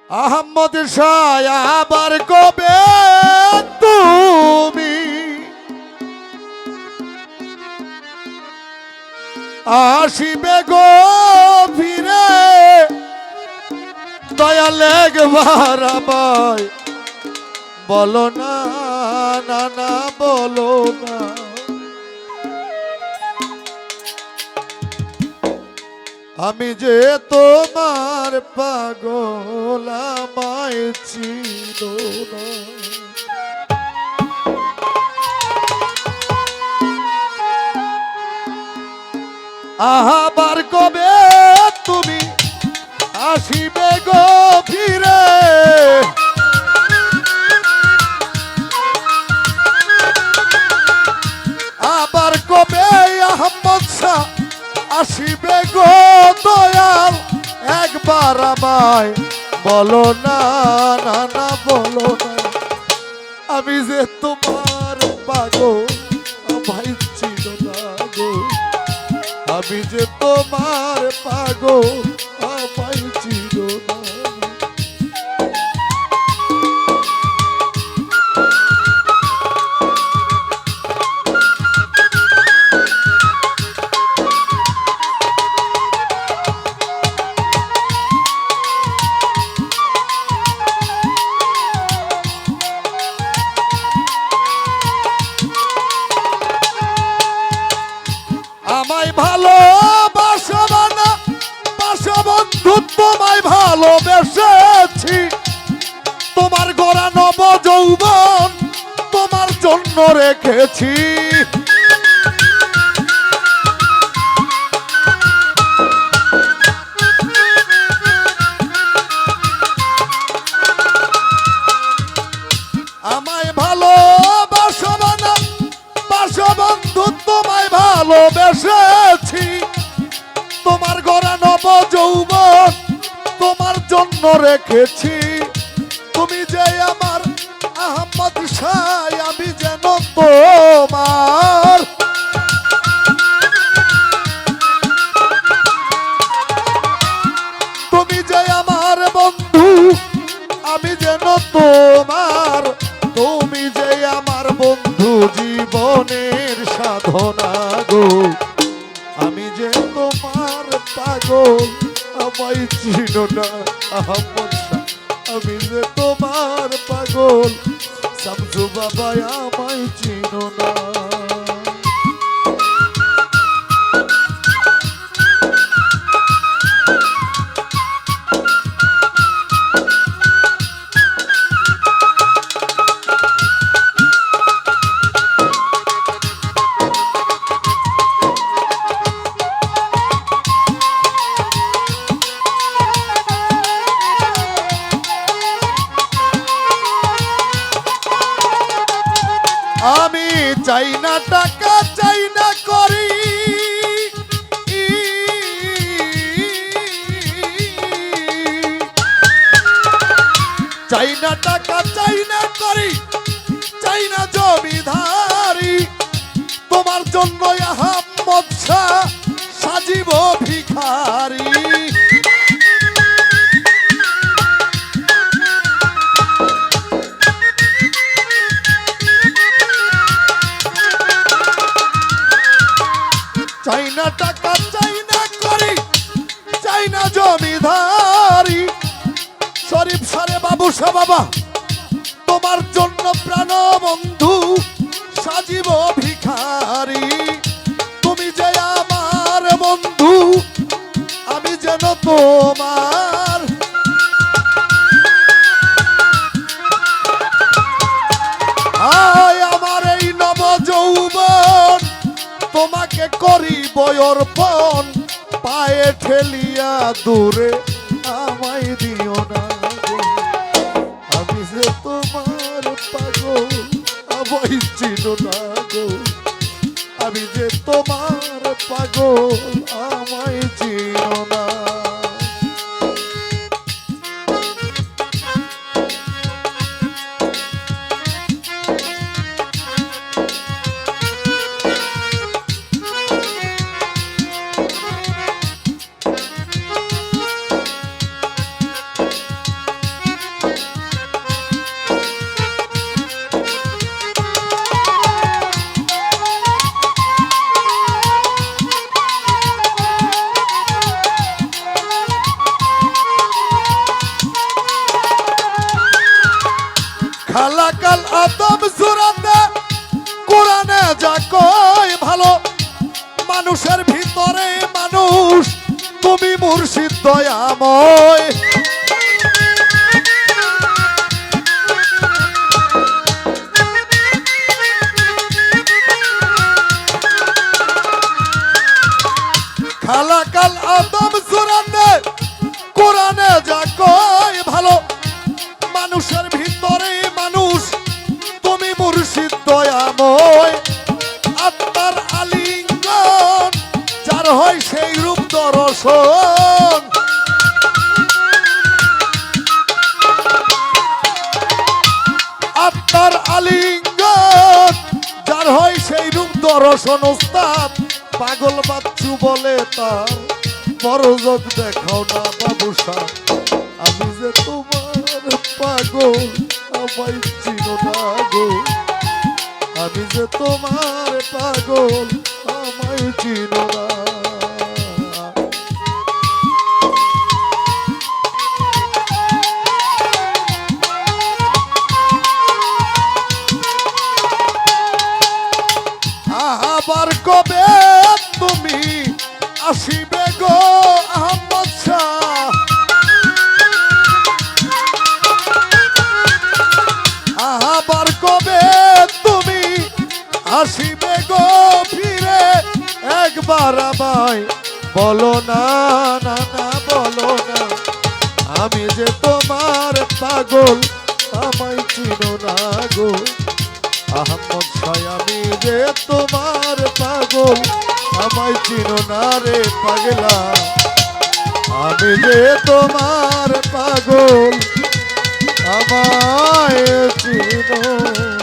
আহমদ শাহ আবার কবে তুমি আসিবে গো ফিরে দয়াল একবার আমায় বলো না না না বলো না আমি যে তোমার পাগল আমায় চিনো না আবার কবে তুমি আসিবে গো ফিরে আবার কবে আহমদ শাহ আসিবে গো দয়াল একবার আমায় বলো না না না বলো না আমি যে তোমার পাগল আমায় চিনো না গো আমি যে তোমার পাগল আমায় চিনো না আমায় ভালোবাসো না বাসো বন্ধু তোমায় ভালোবেসেছি তোমার গড়া নব যৌবন তোমার জন্য রেখেছি আমায় ভালোবাসো না বাসো বন্ধু তোমায় ভালোবেসেছি তোমার গড়া নব যৌবন তোমার জন্য রেখেছি তুমি যে আমার আহমদ শাহ আমি যেন তোমার তুমি যে আমার বন্ধু আমি যেন তোমার তুমি যে আমার বন্ধু জীবনের সাধনা গো আমি যে তোমার পাগল আমায় চিনো না আহমদ শাহ আমি যে তোমার পাগল শামসু বাবা আমায় চিনো না আমি চাই না টাকা চাই না করি চাই না টাকা চাই না করি চাই না জমিধারি তোমার জন্য আহমদ শাহ সাজিব ভিখারি চাই না টাকা চাই না করি চাই না জমিধারি শরীফ সারে বাবু শাহ বাবা তোমার জন্য প্রাণ বন্ধু সাজিব ভিখারি তুমি যে আমার বন্ধু আমি যেন তোমার আয় আমার এই নব যৌবন তোমাকে করিব অর্পণ পায়ে ঠেলিয়া দূরে আমায় দিও না গো আমি যে তোমার পাগল আমায় চিনো না গো আমি যে তোমার পাগল আমায় চিনো না খালাকাল আদম সূরাতে কোরআনে যা কয় ভালো মানুষের ভিতরে মানুষ তুমি মুর্শিদ দয়াময় খালাকাল আদম সূরাতে কোরআনে যা কয় ভালো মানুষের ভিতরে মানুষ তুমি মুর্শিদ দয়াময় আত্মার আলিঙ্গন যার হয় সেই রূপ দর্শন আত্মার আলিঙ্গন যার হয় সেই রূপ দর্শন ওস্তাদ পাগল বাচ্চু বলে তার মরজক দেখাও না বাবুসা আমি যে তোমার পাগল আমায় চিনো না গো আমি যে তোমার পাগল আমায় চিনো না আবার কবে তুমি আসিবে গো আহমদ শাহ আবার কবে তুমি আসিবে গো ফিরে একবার আমায় বলো না না না বলো না আমি যে তোমার পাগল আমায় চিনো না গো আহমদ শাহ আমি যে তোমার পাগল আমায় চিনো না রে পাগলা আমি যে তোমার পাগল আমায় চিনো